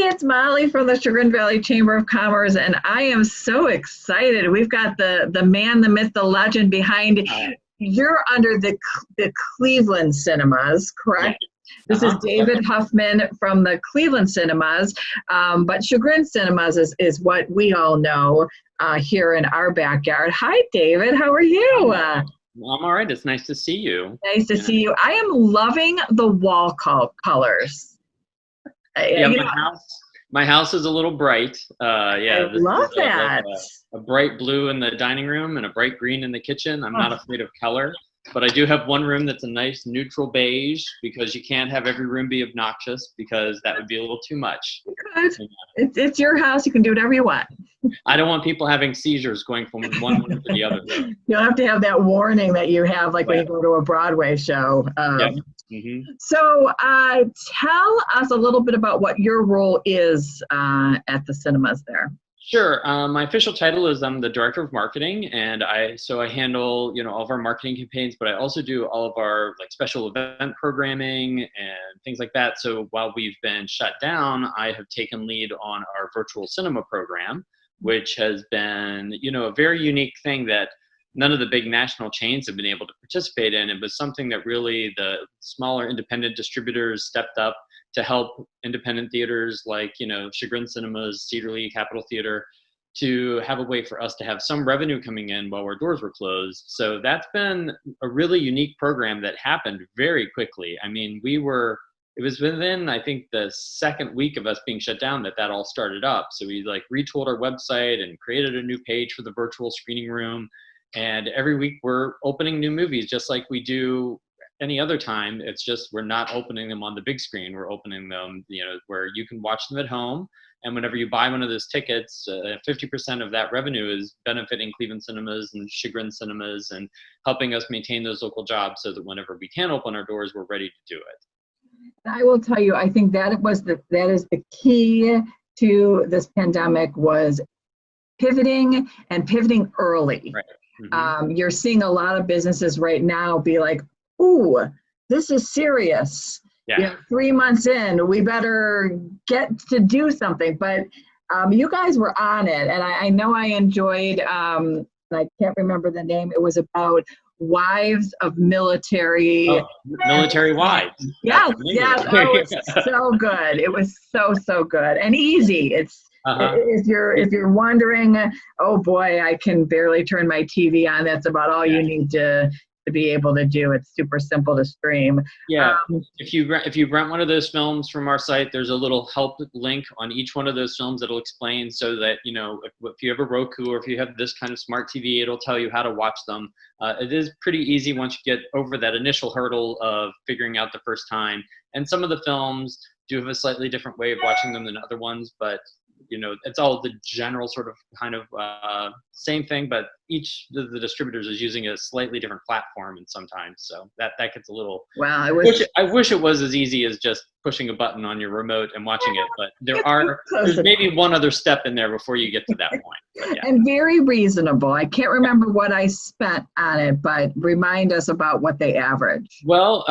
it's Molly from the Chagrin Valley Chamber of Commerce, and I am so excited. We've got the man, the myth, the legend behind. You're under the Cleveland Cinemas, correct? Yeah. This is David Huffman from the Cleveland Cinemas, but Chagrin Cinemas is what we all know here in our backyard. Hi, David. How are you? I'm all right. It's nice to see you. Nice to see you. I am loving the wall colors. Yeah, my house is a little bright. I love that. Like a bright blue in the dining room and a bright green in the kitchen. I'm not afraid of color, but I do have one room that's a nice neutral beige because you can't have every room be obnoxious because that would be a little too much. Good. It's your house. You can do whatever you want. I don't want people having seizures going from one room to the other. You'll have to have that warning that you have like when you go to a Broadway show. Yep. Mm-hmm. So tell us a little bit about what your role is at the cinemas there. Sure. My official title is I'm the director of marketing, and I handle all of our marketing campaigns, but I also do all of our special event programming and things like that. So while we've been shut down, I have taken lead on our virtual cinema program, which has been a very unique thing that none of the big national chains have been able to participate in. It was something that really the smaller independent distributors stepped up to help independent theaters like, Chagrin Cinemas, Cedar Lee, Capitol Theater, to have a way for us to have some revenue coming in while our doors were closed. So that's been a really unique program that happened very quickly. I mean, it was within, I think, the second week of us being shut down that all started up. So we retooled our website and created a new page for the virtual screening room. And every week we're opening new movies just like we do any other time. It's just we're not opening them on the big screen. We're opening them, where you can watch them at home. And whenever you buy one of those tickets, 50% of that revenue is benefiting Cleveland Cinemas and Chagrin Cinemas and helping us maintain those local jobs so that whenever we can open our doors, we're ready to do it. I will tell you, I think that is the key to this pandemic was pivoting early. Right. Mm-hmm. You're seeing a lot of businesses right now be like, ooh, this is serious. Yeah. 3 months in, we better get to do something. But you guys were on it. And I know I enjoyed, I can't remember the name. It was about wives of military. Oh, military wives. Yeah. That was so good. It was so good and easy. If you're wondering, oh boy, I can barely turn my TV on, that's about all you need to be able to do. It's super simple to stream. Yeah. If you rent one of those films from our site, there's a little help link on each one of those films that'll explain so that, if you have a Roku or if you have this kind of smart TV, it'll tell you how to watch them. It is pretty easy once you get over that initial hurdle of figuring out the first time. And some of the films do have a slightly different way of watching them than other ones, but it's all the general sort of kind of same thing, but each of the distributors is using a slightly different platform and sometimes. So that gets a little, wow. I wish it was as easy as just pushing a button on your remote and watching it, but there's maybe one other step in there before you get to that point. But yeah. And very reasonable. I can't remember what I spent on it, but remind us about what they average. Well,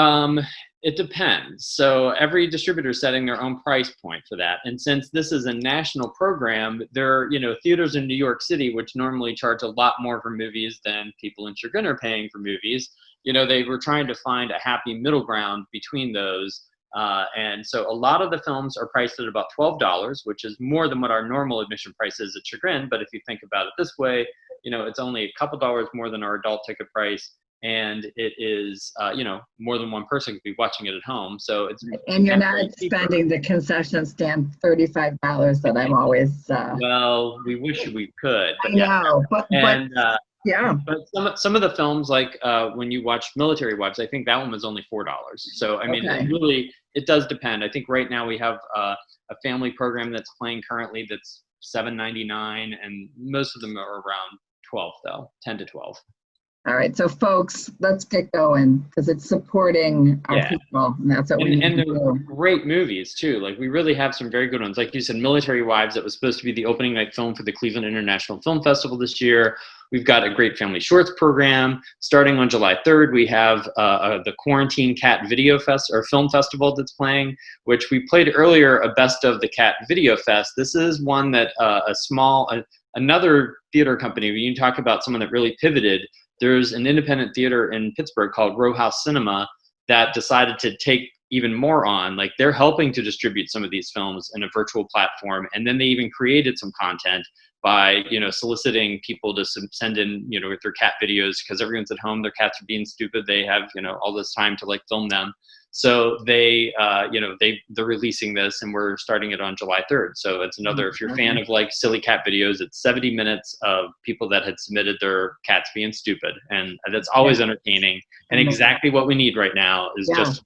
it depends. So every distributor is setting their own price point for that. And since this is a national program, there are, theaters in New York City, which normally charge a lot more for movies than people in Chagrin are paying for movies. They were trying to find a happy middle ground between those. And so a lot of the films are priced at about $12, which is more than what our normal admission price is at Chagrin. But if you think about it this way, it's only a couple dollars more than our adult ticket price. And it is, more than one person could be watching it at home. So it's and you're not spending the concession stand $35 that I'm always. Well, we wish we could. But I know, but yeah. But some of the films, like when you watch Military Wives, I think that one was only $4. So I mean, it does depend. I think right now we have a family program that's playing currently that's $7.99, and most of them are around 12 though, 10 to 12. All right, so folks, let's get going because it's supporting our people, and that's what we need to do. And they're great movies too. We really have some very good ones. Like you said, Military Wives, that was supposed to be the opening night film for the Cleveland International Film Festival this year, we've got a great family shorts program. Starting on July 3rd, we have the Quarantine Cat Video Fest or Film Festival that's playing, which we played earlier, a Best of the Cat Video Fest. This is one that another theater company, when you talk about someone that really pivoted, there's an independent theater in Pittsburgh called Row House Cinema that decided to take even more on. Like, they're helping to distribute some of these films in a virtual platform. And then they even created some content by, soliciting people to send in, with their cat videos, because everyone's at home, their cats are being stupid. They have, all this time to like film them. So they're releasing this, and we're starting it on July 3rd. So it's another, if you're a fan of like silly cat videos, it's 70 minutes of people that had submitted their cats being stupid. And that's always entertaining. And exactly what we need right now is just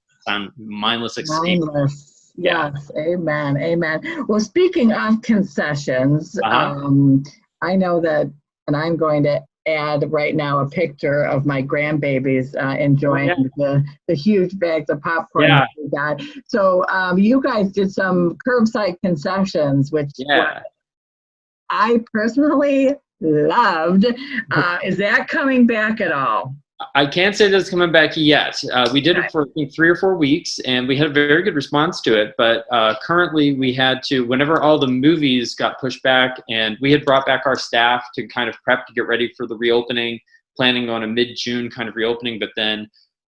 mindless escape. Mindless. Yes. Amen. Well, speaking of concessions, I know that, and I'm going to add right now a picture of my grandbabies enjoying the huge bags of popcorn that we got. So you guys did some curbside concessions, which I personally loved. Is that coming back at all? I can't say that it's coming back yet. We did it for, I think, 3 or 4 weeks, and we had a very good response to it. But currently, we had to, whenever all the movies got pushed back, and we had brought back our staff to kind of prep to get ready for the reopening, planning on a mid-June kind of reopening. But then,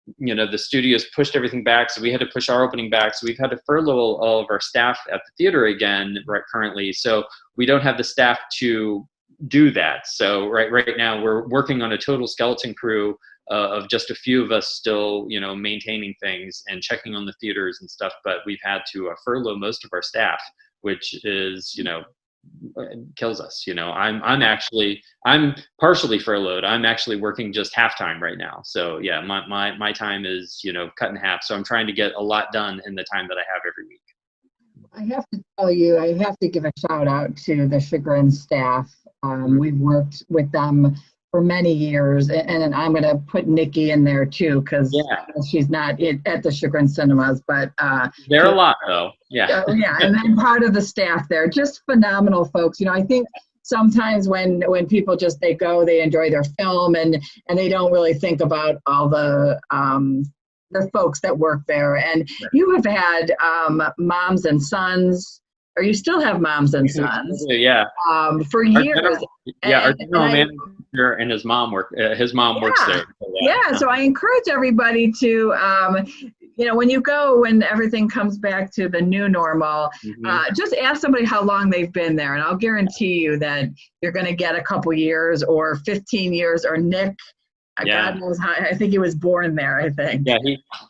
the studios pushed everything back, so we had to push our opening back. So we've had to furlough all of our staff at the theater again currently. So we don't have the staff to do that. So right now, we're working on a total skeleton crew of just a few of us still, maintaining things and checking on the theaters and stuff. But we've had to furlough most of our staff, which is, kills us. I'm partially furloughed. I'm actually working just half-time right now. So yeah, my time is, cut in half. So I'm trying to get a lot done in the time that I have every week. I have to tell you, I have to give a shout out to the Chagrin staff. We've worked with them for many years, and I'm going to put Nikki in there too, because she's not at the Chagrin Cinemas, but they're a lot though. And I'm part of the staff there. Just phenomenal folks. I think sometimes when people they go, they enjoy their film, and they don't really think about all the folks that work there. And you have had moms and sons, or you still have moms and sons, for years. Our general manager and his mom works there. So I encourage everybody to, when everything comes back to the new normal, just ask somebody how long they've been there, and I'll guarantee you that you're going to get a couple years or 15 years. Or Nick, God knows how, I think he was born there, I think. Yeah,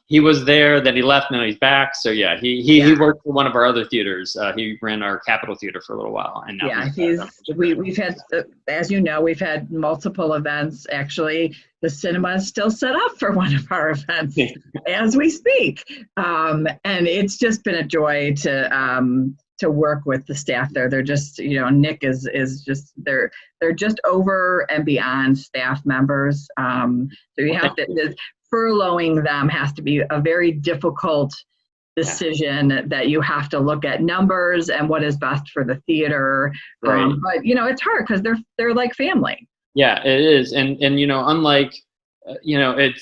he was there, then he left, and now he's back. So he worked for one of our other theaters. He ran our Capitol Theater for a little while, and now we've had, as you know, we've had multiple events. Actually, the cinema is still set up for one of our events as we speak, and it's just been a joy to work with the staff there. They're just, Nick is just, they're just over and beyond staff members. So you have to, furloughing them has to be a very difficult decision that you have to look at numbers and what is best for the theater. But, it's hard because they're like family. Yeah, it is. And unlike, it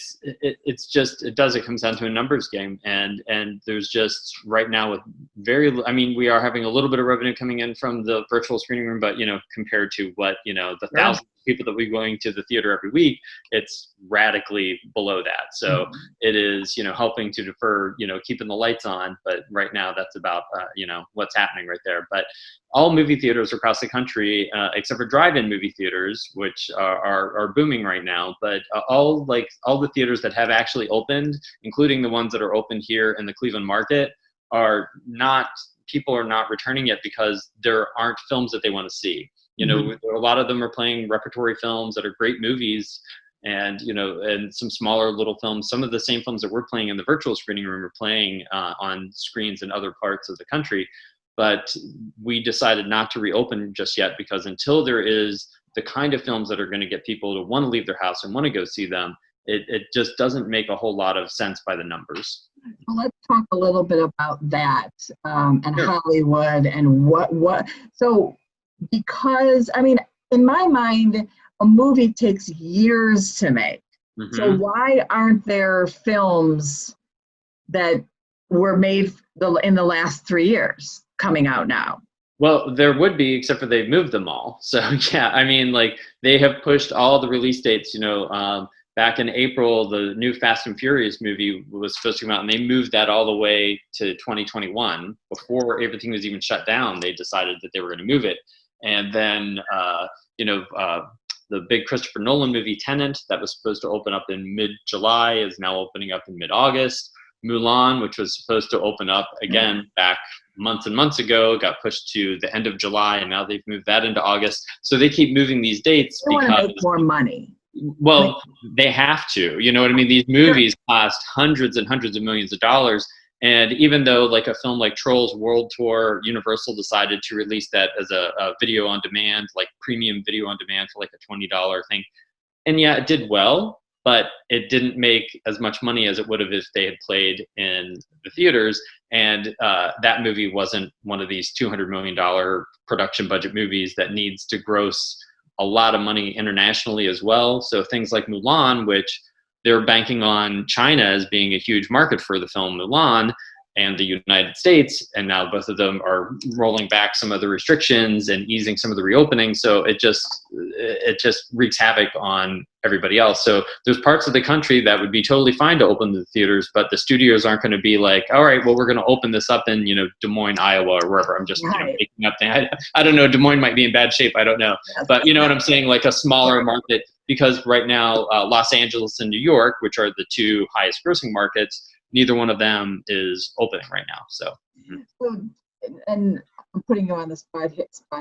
comes down to a numbers game, and there's just right now with we are having a little bit of revenue coming in from the virtual screening room, but compared to what the thousands of people that we're going to the theater every week, it's radically below that. So it is helping to defer keeping the lights on, but right now that's about what's happening right there. But all movie theaters across the country, except for drive-in movie theaters, which are booming right now, but all the theaters that have actually opened, including the ones that are open here in the Cleveland market, people are not returning yet because there aren't films that they want to see. A lot of them are playing repertory films that are great movies, and and some smaller little films. Some of the same films that we're playing in the virtual screening room are playing on screens in other parts of the country. But we decided not to reopen just yet, because until there is the kind of films that are going to get people to want to leave their house and want to go see them, it just doesn't make a whole lot of sense by the numbers. Well, let's talk a little bit about that and Hollywood and what. So, because in my mind, a movie takes years to make. So Mhm. why aren't there films that were made in the last 3 years coming out now? Well, there would be, except for they've moved them all. So yeah, I mean, like they have pushed all the release dates. Back in April, the new Fast and Furious movie was supposed to come out, and they moved that all the way to 2021 before everything was even shut down. They decided that they were going to move it, and then you know. The big Christopher Nolan movie Tenet that was supposed to open up in mid-July is now opening up in mid-August. Mulan, which was supposed to open up again back months and months ago, got pushed to the end of July, and now they've moved that into August. So they keep moving these dates They want to because, make more money. well, they have to. You know what I mean? These movies cost hundreds and hundreds of millions of dollars. And even though, like a film like Trolls World Tour, Universal decided to release that as a video on demand, like premium video on demand for like a $20 thing. And yeah, it did well, but it didn't make as much money as it would have if they had played in the theaters. And that movie wasn't one of these $200 million production budget movies that needs to gross a lot of money internationally as well. So things like Mulan, which they're banking on China as being a huge market for the film Mulan, and the United States, and now both of them are rolling back some of the restrictions and easing some of the reopening. So it just wreaks havoc on everybody else. So there's parts of the country that would be totally fine to open the theaters, but the studios aren't going to be like, all right, well, we're going to open this up in Des Moines, Iowa, or wherever. I'm just making up things. I don't know. Des Moines might be in bad shape. I don't know, but you know what I'm saying? Like a smaller market, because right now Los Angeles and New York, which are the two highest grossing markets, neither one of them is opening right now. So, and I'm putting you on the spot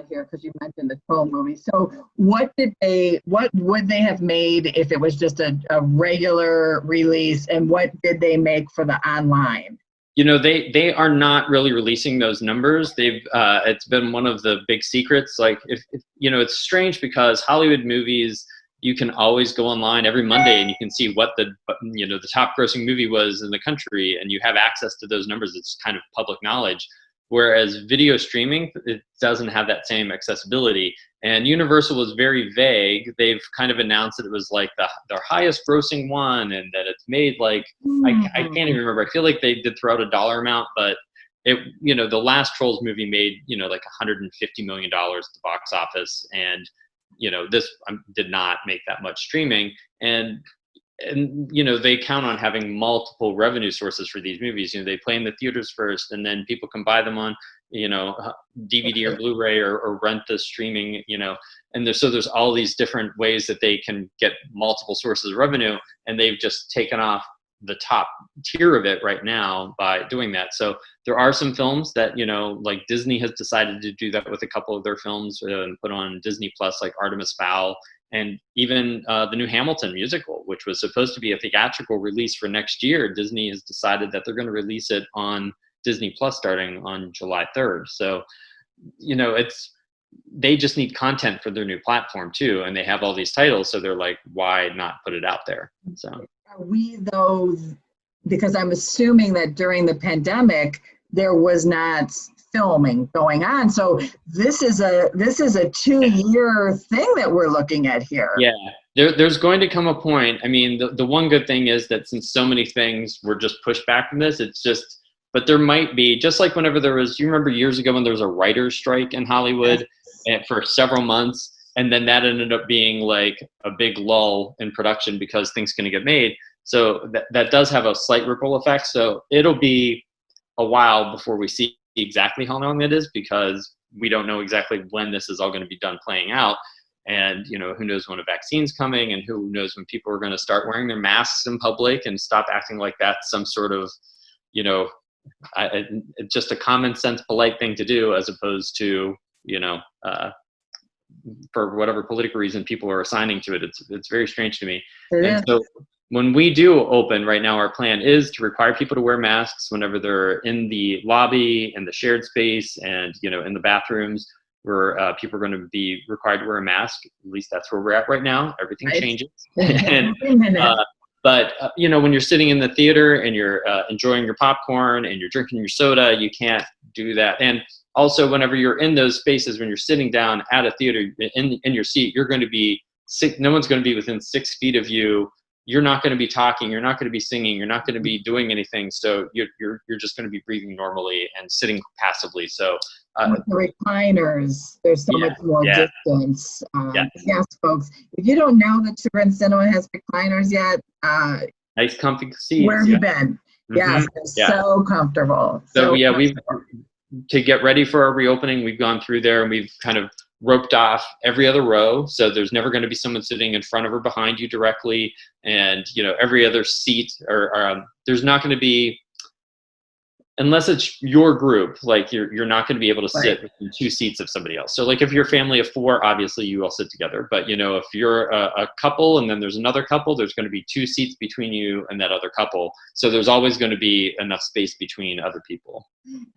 here because you mentioned the Troll movie. So what would they have made if it was just a regular release, and what did they make for the online? They are not really releasing those numbers. It's been one of the big secrets. Like if it's strange because Hollywood movies, you can always go online every Monday and you can see what the top grossing movie was in the country, and you have access to those numbers. It's kind of public knowledge. Whereas video streaming, it doesn't have that same accessibility. And Universal was very vague. They've kind of announced that it was like their highest grossing one, and that it's made like, I can't even remember. I feel like they did throw out a dollar amount, but the last Trolls movie made, like $150 million at the box office. And this did not make that much streaming, and they count on having multiple revenue sources for these movies. They play in the theaters first, and then people can buy them on DVD or Blu-ray or rent the streaming. And there's all these different ways that they can get multiple sources of revenue, and they've just taken off the top tier of it right now by doing that. So there are some films that, like Disney has decided to do that with a couple of their films and put on Disney Plus, like Artemis Fowl, and even the new Hamilton musical, which was supposed to be a theatrical release for next year. Disney has decided that they're going to release it on Disney Plus starting on July 3rd. So, they just need content for their new platform too. And they have all these titles. So they're like, why not put it out there? So are we those, because I'm assuming that during the pandemic, there was not filming going on. So this is a 2-year thing that we're looking at here. Yeah, there's going to come a point. I mean, the one good thing is that since so many things were just pushed back from this, but there might be, just like whenever you remember years ago when there was a writer's strike in Hollywood and for several months, and then that ended up being like a big lull in production because things couldn't get made. So that does have a slight ripple effect. So it'll be a while before we see exactly how long it is, because we don't know exactly when this is all going to be done playing out. And, who knows when a vaccine's coming, and who knows when people are going to start wearing their masks in public and stop acting like that's some sort of, it's just a common sense, polite thing to do, as opposed to, for whatever political reason people are assigning to it. It's very strange to me. And so when we do open right now, our plan is to require people to wear masks whenever they're in the lobby and the shared space, and in the bathrooms where people are going to be required to wear a mask. At least that's where we're at right now. Everything changes. But when you're sitting in the theater and you're enjoying your popcorn and you're drinking your soda, you can't do that. And also, whenever you're in those spaces, when you're sitting down at a theater in your seat, you're going to be no one's going to be within 6 feet of you. You're not going to be talking. You're not going to be singing. You're not going to be doing anything. So you're just going to be breathing normally and sitting passively. So with the recliners, there's so much more distance. Yes, folks, if you don't know that Chagrin Cinema has recliners yet, nice comfy seats. Where have you been? Yes, so comfortable. So we've, to get ready for our reopening, we've gone through there and we've kind of roped off every other row. So there's never going to be someone sitting in front of or behind you directly. And, every other seat or there's not going to be, unless it's your group, like you're not going to be able to sit in 2 seats of somebody else. So like if you're a family of 4, obviously you all sit together. But if you're a couple and then there's another couple, there's going to be 2 seats between you and that other couple. So there's always going to be enough space between other people.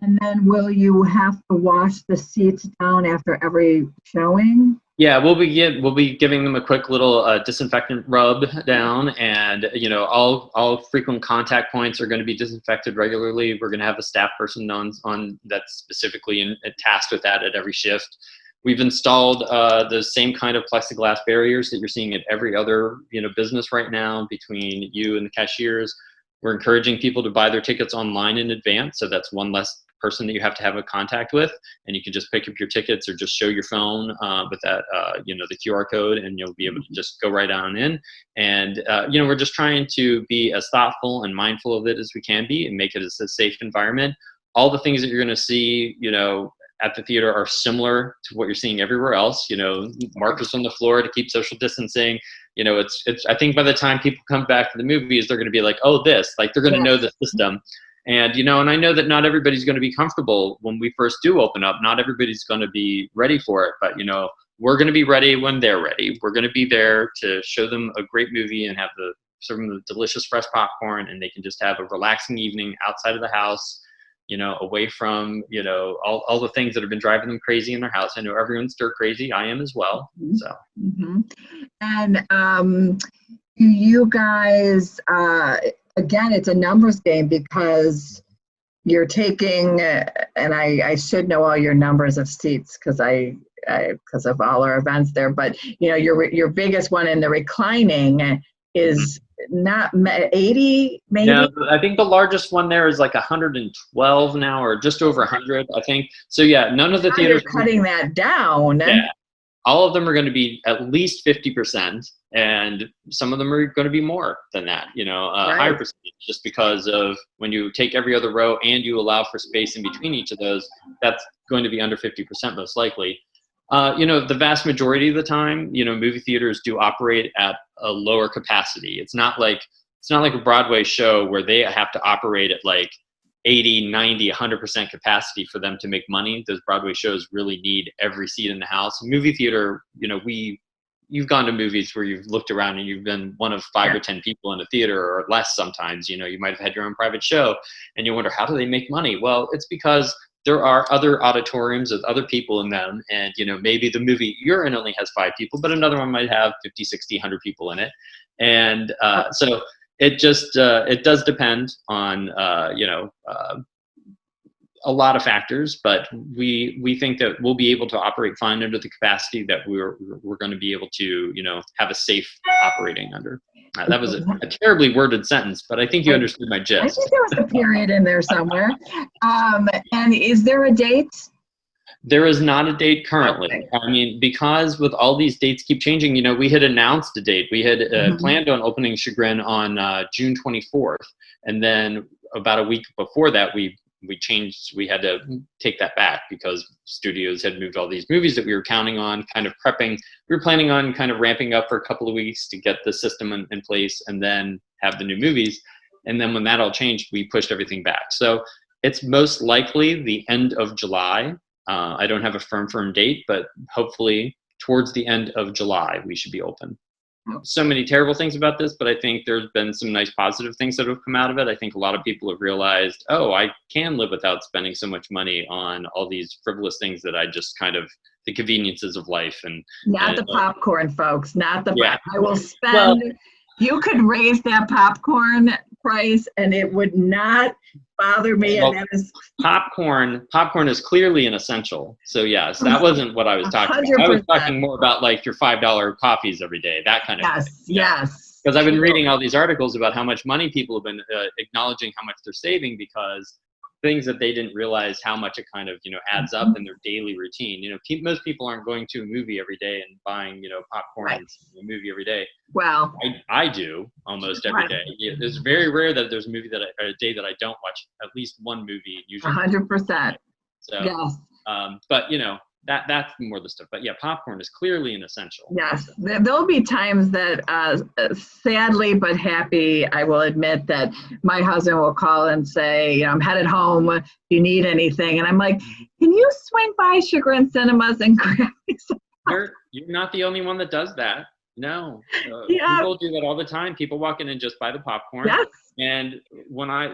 And then will you have to wash the seats down after every showing? Yeah, we'll be giving them a quick little disinfectant rub down, and all frequent contact points are going to be disinfected regularly. We're going to have a staff person on that's specifically tasked with that at every shift. We've installed the same kind of plexiglass barriers that you're seeing at every other business right now between you and the cashiers. We're encouraging people to buy their tickets online in advance, so that's one less person that you have to have a contact with, and you can just pick up your tickets or just show your phone with that the QR code, and you'll be able to just go right on in. And we're just trying to be as thoughtful and mindful of it as we can be and make it as a safe environment. All the things that you're going to see at the theater are similar to what you're seeing everywhere else. Markers on the floor to keep social distancing. It's I think by the time people come back to the movies, they're going to be like, oh, this, like they're going to know the system. And, and I know that not everybody's going to be comfortable when we first do open up. Not everybody's going to be ready for it. But, we're going to be ready when they're ready. We're going to be there to show them a great movie and serve them the delicious fresh popcorn. And they can just have a relaxing evening outside of the house, away from, all the things that have been driving them crazy in their house. I know everyone's stir crazy. I am as well. So. Mm-hmm. And you guys... again, it's a numbers game because you're taking, and I should know all your numbers of seats because because of all our events there. But your biggest one in the reclining is not 80, maybe. No, I think the largest one there is like 112 now, or just over 100, I think. So yeah, none of the theaters are cutting that down. Yeah. All of them are going to be at least 50%, and some of them are going to be more than that, higher percentage, just because of when you take every other row and you allow for space in between each of those, that's going to be under 50% most likely. The vast majority of the time, movie theaters do operate at a lower capacity. It's not like a Broadway show where they have to operate at like 80, 90, 100% capacity for them to make money. Those Broadway shows really need every seat in the house. Movie theater, you've gone to movies where you've looked around and you've been one of 5 or 10 people in a theater or less sometimes. You might have had your own private show and you wonder, how do they make money? Well, it's because there are other auditoriums with other people in them, and maybe the movie you're in only has 5 people, but another one might have 50, 60, 100 people in it. And so it just it does depend on a lot of factors, but we think that we'll be able to operate fine under the capacity that we're going to be able to have a safe operating under. That was a terribly worded sentence, but I think you understood my gist. I think there was a period in there somewhere. And is there a date? There is not a date currently. Okay. I mean, because with all these dates keep changing, we had announced a date. We had planned on opening Chagrin on June 24th. And then about a week before that, we changed, we had to take that back because studios had moved all these movies that we were counting on, kind of prepping. We were planning on kind of ramping up for a couple of weeks to get the system in place and then have the new movies. And then when that all changed, we pushed everything back. So it's most likely the end of July. I don't have a firm date, but hopefully towards the end of July, we should be open. So many terrible things about this, but I think there's been some nice positive things that have come out of it. I think a lot of people have realized, oh, I can live without spending so much money on all these frivolous things that I just kind of, the conveniences of life. And not the popcorn, folks, not the, I will spend, you could raise that popcorn price, and it would not bother me. Well, and that is popcorn is clearly an essential. So yes, that wasn't what I was talking about. I was 100%. talking more about like your $5 coffees every day, that kind of thing. Yes. Because I've been reading all these articles about how much money people have been acknowledging how much they're saving because things that they didn't realize how much it kind of, adds up in their daily routine. Most people aren't going to a movie every day and buying, popcorn and seeing a movie every day. Well, I do almost every day. It's very rare that there's a movie a day that I don't watch at least one movie. Usually 100%. So, yes. But that's more the stuff. But yeah, popcorn is clearly an essential. Yes, there'll be times that, sadly but happy, I will admit that my husband will call and say, I'm headed home. Do you need anything? And I'm like, can you swing by Chagrin Cinemas and grab me some? You're not the only one that does that. No, people do that all the time. People walk in and just buy the popcorn. Yes. And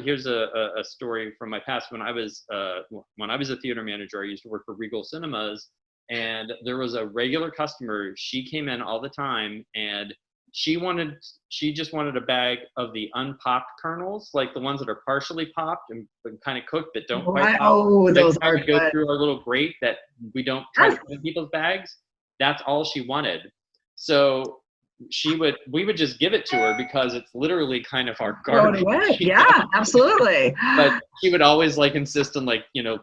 here's a story from my past. When I was a theater manager, I used to work for Regal Cinemas, and there was a regular customer. She came in all the time, and she just wanted a bag of the unpopped kernels, like the ones that are partially popped and kind of cooked that don't quite pop. Oh, those are good. Go through our little grate that we don't try to put in people's bags. That's all she wanted. So we would just give it to her because it's literally kind of our garbage. Yeah, absolutely. But she would always insist on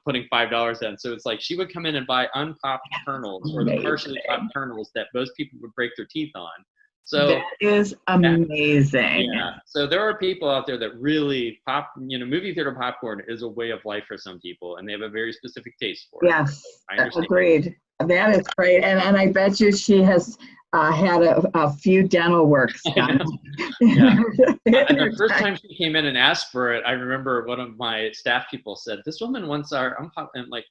putting $5 in. So it's like she would come in and buy unpopped kernels or the partially popped kernels that most people would break their teeth on. So that is amazing. Yeah. So there are people out there that really movie theater popcorn is a way of life for some people, and they have a very specific taste for it. Yes, agreed. That is great. And I bet you she has had a few dental works done. Yeah. And the first time she came in and asked for it, I remember one of my staff people said, "This woman wants our unpopped," and I'm like,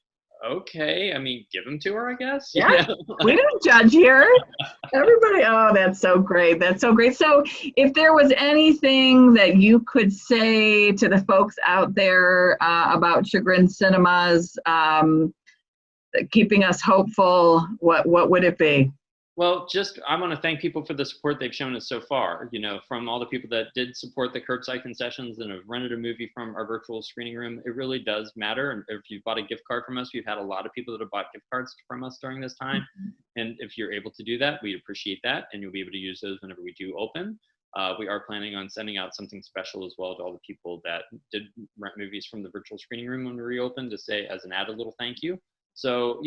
okay, I mean, give them to her, I guess. Yeah, we don't judge here. Everybody, that's so great. That's so great. So if there was anything that you could say to the folks out there about Chagrin Cinemas, keeping us hopeful, what would it be? Well, I want to thank people for the support they've shown us so far. From all the people that did support the curbside concessions and have rented a movie from our virtual screening room, it really does matter. And if you bought a gift card from us, we've had a lot of people that have bought gift cards from us during this time. Mm-hmm. And if you're able to do that, we appreciate that. And you'll be able to use those whenever we do open. We are planning on sending out something special as well to all the people that did rent movies from the virtual screening room when we reopened to say as an added little thank you. So,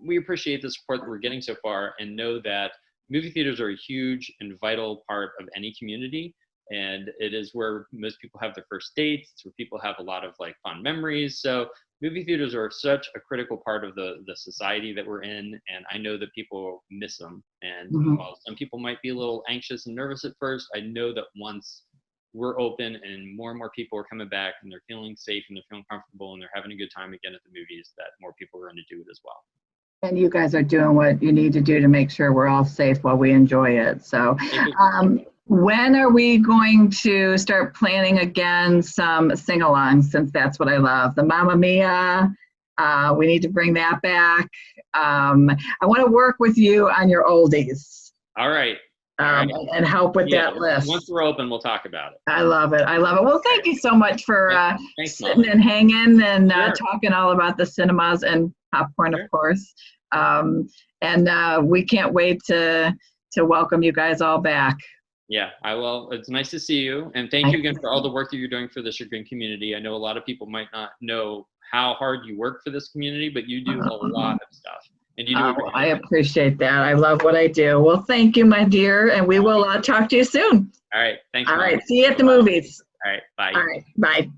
we appreciate the support that we're getting so far and know that movie theaters are a huge and vital part of any community. And it is where most people have their first dates. It's where people have a lot of fun memories. So movie theaters are such a critical part of the society that we're in. And I know that people miss them. And while some people might be a little anxious and nervous at first, I know that once we're open and more people are coming back and they're feeling safe and they're feeling comfortable and they're having a good time again at the movies, that more people are going to do it as well. And you guys are doing what you need to do to make sure we're all safe while we enjoy it. So when are we going to start planning again some sing-alongs, since that's what I love? The Mamma Mia, we need to bring that back. I want to work with you on your oldies. All right. And help with that list. Once we're open, we'll talk about it. I love it. Well, thank you so much for sitting and hanging and talking all about the cinemas and popcorn, of course. And we can't wait to welcome you guys all back. Yeah, I will. It's nice to see you. And thank you again for all the work that you're doing for the Chagrin community. I know a lot of people might not know how hard you work for this community, but you do a lot of stuff. And you do I appreciate that. I love what I do. Well, thank you, my dear. And we will talk to you soon. All right. Thanks. All right. See you at the movies. All right. Bye. All right. Bye.